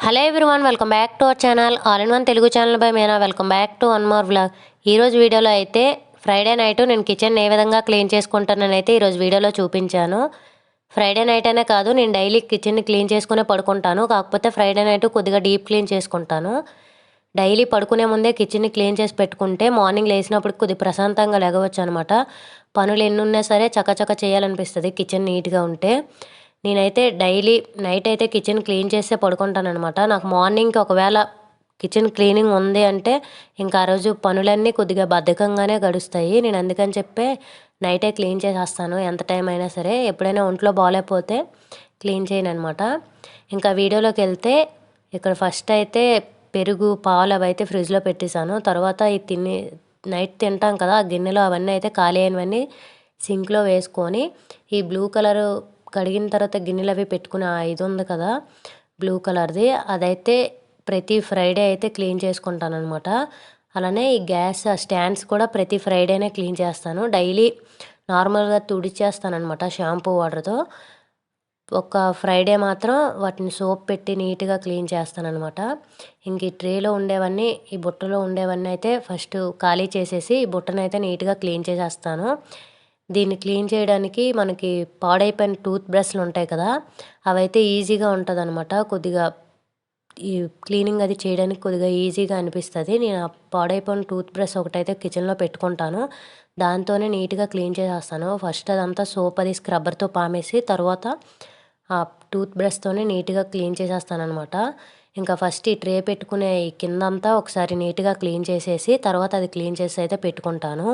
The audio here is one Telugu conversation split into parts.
Hello everyone, welcome back to our channel all in one Telugu channel by Meena. Welcome back to one more vlog. ఈరోజు వీడియోలో అయితే ఫ్రైడే నైట్ నేను కిచెన్ ఏ విధంగా క్లీన్ చేసుకుంటానని అయితే ఈరోజు వీడియోలో చూపించాను. ఫ్రైడే నైట్ అనే కాదు, నేను డైలీ కిచెన్ని క్లీన్ చేసుకునే పడుకుంటాను. కాకపోతే ఫ్రైడే నైట్ కొద్దిగా డీప్ క్లీన్ చేసుకుంటాను. డైలీ పడుకునే ముందే కిచెన్ని క్లీన్ చేసి పెట్టుకుంటే మార్నింగ్ లేచినప్పుడు కొద్దిగా ప్రశాంతంగా లెగవచ్చు అనమాట. పనులు ఎన్ని ఉన్నా సరే చకచక చేయాలనిపిస్తుంది కిచెన్ నీట్గా ఉంటే. నేనైతే డైలీ నైట్ అయితే కిచెన్ క్లీన్ చేస్తే పడుకుంటానమాట. నాకు మార్నింగ్కి ఒకవేళ కిచెన్ క్లీనింగ్ ఉంది అంటే ఇంకా ఆ రోజు పనులన్నీ కొద్దిగా బద్ధకంగానే గడుస్తాయి. నేను అందుకని చెప్పే నైటే క్లీన్ చేసేస్తాను ఎంత టైం అయినా సరే. ఎప్పుడైనా ఒంట్లో బాగాలేకపోతే క్లీన్ చేయను అనమాట. ఇంకా వీడియోలోకి వెళ్తే ఇక్కడ ఫస్ట్ అయితే పెరుగు పాలు అవి అయితే ఫ్రిడ్జ్లో పెట్టేశాను. తర్వాత ఈ నైట్ తింటాం కదా, ఆ గిన్నెలో అవన్నీ అయితే ఖాళీ అయినవన్నీ సింక్లో వేసుకొని ఈ బ్లూ కలరు కడిగిన తర్వాత గిన్నెలు అవి పెట్టుకునే ఇది ఉంది కదా బ్లూ కలర్ది, అదైతే ప్రతి ఫ్రైడే అయితే క్లీన్ చేసుకుంటాను అనమాట. అలానే ఈ గ్యాస్ స్టాండ్స్ కూడా ప్రతి ఫ్రైడేనే క్లీన్ చేస్తాను. డైలీ నార్మల్గా తుడిచేస్తాను అనమాట షాంపూ వాటర్తో. ఒక ఫ్రైడే మాత్రం వాటిని సోప్ పెట్టి నీట్గా క్లీన్ చేస్తాను అనమాట. ఇంక ఈ ట్రేలో ఉండేవన్నీ, ఈ బుట్టలో ఉండేవన్నీ అయితే ఫస్ట్ ఖాళీ చేసేసి ఈ బుట్టనైతే నీట్గా క్లీన్ చేసేస్తాను. దీన్ని క్లీన్ చేయడానికి మనకి పాడైపోయిన టూత్ బ్రష్లు ఉంటాయి కదా, అవైతే ఈజీగా ఉంటుంది అనమాట. కొద్దిగా ఈ క్లీనింగ్ అది చేయడానికి కొద్దిగా ఈజీగా అనిపిస్తుంది. నేను ఆ పాడైపోయిన టూత్ బ్రష్ ఒకటైతే కిచెన్లో పెట్టుకుంటాను. దాంతోనే నీట్గా క్లీన్ చేసేస్తాను. ఫస్ట్ అదంతా సోప్ అది స్క్రబ్బర్తో పామేసి తర్వాత ఆ టూత్ బ్రష్తోనే నీట్గా క్లీన్ చేసేస్తాను అనమాట. ఇంకా ఫస్ట్ ఈ ట్రే పెట్టుకునే ఈ కిందంతా ఒకసారి నీట్గా క్లీన్ చేసేసి తర్వాత అది క్లీన్ చేసి అయితే పెట్టుకుంటాను.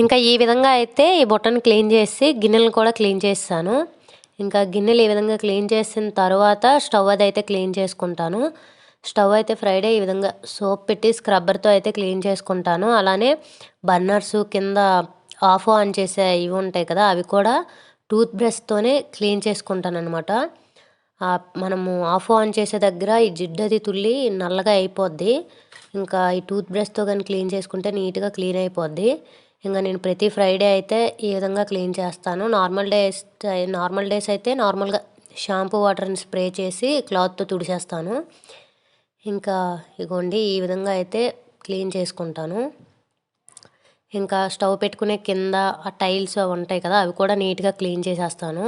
ఇంకా ఈ విధంగా అయితే ఈ బుట్టను క్లీన్ చేసి గిన్నెలను కూడా క్లీన్ చేస్తాను. ఇంకా గిన్నెలు ఈ విధంగా క్లీన్ చేసిన తర్వాత స్టవ్ అది అయితే క్లీన్ చేసుకుంటాను. స్టవ్ అయితే ఫ్రైడే ఈ విధంగా సోప్ పెట్టి స్క్రబ్బర్తో అయితే క్లీన్ చేసుకుంటాను. అలానే బర్నర్స్ కింద ఆఫ్ ఆన్ చేసే ఇవి ఉంటాయి కదా, అవి కూడా టూత్ బ్రష్తోనే క్లీన్ చేసుకుంటాను అనమాట. మనము ఆఫ్ ఆన్ చేసే దగ్గర ఈ జిడ్డు అది తుల్లి నల్లగా అయిపోద్ది. ఇంకా ఈ టూత్ బ్రష్తో కానీ క్లీన్ చేసుకుంటే నీట్గా క్లీన్ అయిపోద్ది. ఇంకా నేను ప్రతి ఫ్రైడే అయితే ఈ విధంగా క్లీన్ చేస్తాను. నార్మల్ డేస్ అయితే నార్మల్గా షాంపూ వాటర్ని స్ప్రే చేసి క్లాత్తో తుడిచేస్తాను. ఇంకా ఇగోండి ఈ విధంగా అయితే క్లీన్ చేసుకుంటాను. ఇంకా స్టవ్ పెట్టుకునే కింద ఆ టైల్స్ అవి ఉంటాయి కదా, అవి కూడా నీట్గా క్లీన్ చేసేస్తాను.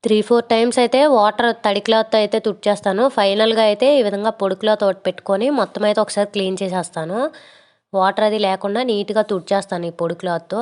త్రీ ఫోర్ టైమ్స్ అయితే వాటర్ తడి క్లాత్తో అయితే తుడిచేస్తాను. ఫైనల్గా అయితే ఈ విధంగా పొడి క్లాత్ ఒకటి పెట్టుకొని మొత్తం అయితే ఒకసారి క్లీన్ చేసేస్తాను. వాటర్ అది లేకుండా నీట్గా తుడిచేస్తాను ఈ పొడి క్లాత్తో.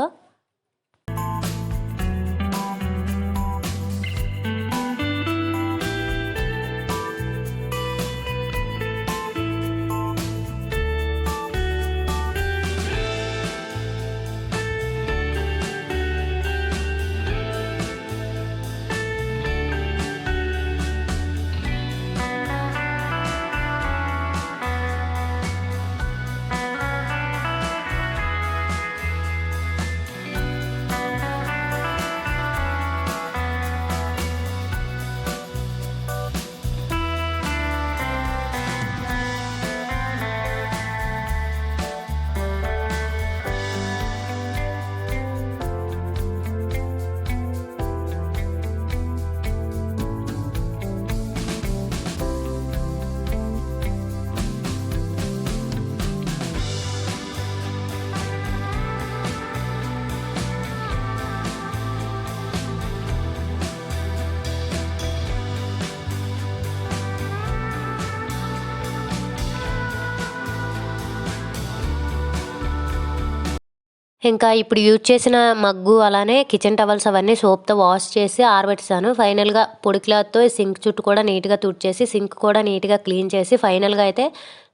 ఇంకా ఇప్పుడు యూజ్ చేసిన మగ్గు అలానే కిచెన్ టవల్స్ అవన్నీ సోప్తో వాష్ చేసి ఆరబెట్టాను. ఫైనల్గా పొడి క్లాత్తో సింక్ చుట్టూ కూడా నీట్గా తుడిచేసి సింక్ కూడా నీట్గా క్లీన్ చేసి ఫైనల్గా అయితే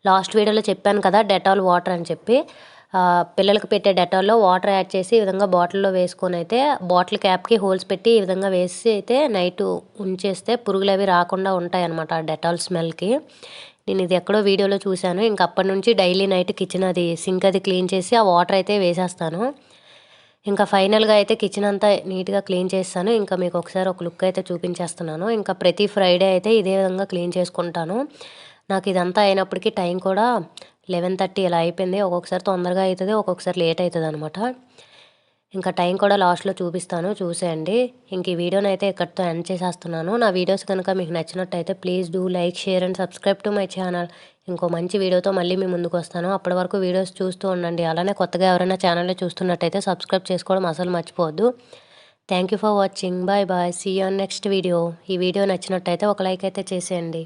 లాస్ట్ వీడియోలో చెప్పాను కదా డెటాల్ వాటర్ అని చెప్పి, పిల్లలకు పెట్టే డెటాల్లో వాటర్ యాడ్ చేసి ఈ విధంగా బాటిల్లో వేసుకొని అయితే బాటిల్ క్యాప్కి హోల్స్ పెట్టి ఈ విధంగా వేసి అయితే నైట్ ఉంచేస్తే పురుగులు అవి రాకుండా ఉంటాయి అన్నమాట ఆ డెటాల్ స్మెల్కి. నేను ఇది ఎక్కడో వీడియోలో చూశాను. ఇంక అప్పటి నుంచి డైలీ నైట్ కిచెన్ అది సింక్ అది క్లీన్ చేసి ఆ వాటర్ అయితే వేసేస్తాను. ఇంకా ఫైనల్గా అయితే కిచెన్ అంతా నీట్గా క్లీన్ చేస్తాను. ఇంకా మీకు ఒకసారి ఒక లుక్ అయితే చూపించేస్తున్నాను. ఇంకా ప్రతి ఫ్రైడే అయితే ఇదే విధంగా క్లీన్ చేసుకుంటాను. నాకు ఇదంతా అయినప్పటికీ టైం కూడా 11:30 ఇలా అయిపోయింది. ఒక్కొక్కసారి తొందరగా అవుతుంది, ఒక్కొక్కసారి లేట్ అవుతుంది అనమాట. ఇంకా టైం కూడా లాస్ట్లో చూపిస్తాను, చూసేయండి. ఇంక ఈ వీడియోని అయితే ఇక్కడితో ఎండ్ చేసేస్తున్నాను. నా వీడియోస్ కనుక మీకు నచ్చినట్టయితే please do like, share and subscribe to my channel. ఇంకో మంచి వీడియోతో మళ్ళీ మీ ముందుకు వస్తాను. అప్పటి వరకు వీడియోస్ చూస్తూ ఉండండి. అలానే కొత్తగా ఎవరైనా ఛానల్లో చూస్తున్నట్టయితే సబ్స్క్రైబ్ చేసుకోవడం అసలు మర్చిపోవద్దు. Thank you for watching. Bye bye. See you on next video. ఈ వీడియో నచ్చినట్టయితే ఒక లైక్ అయితే చేసేయండి.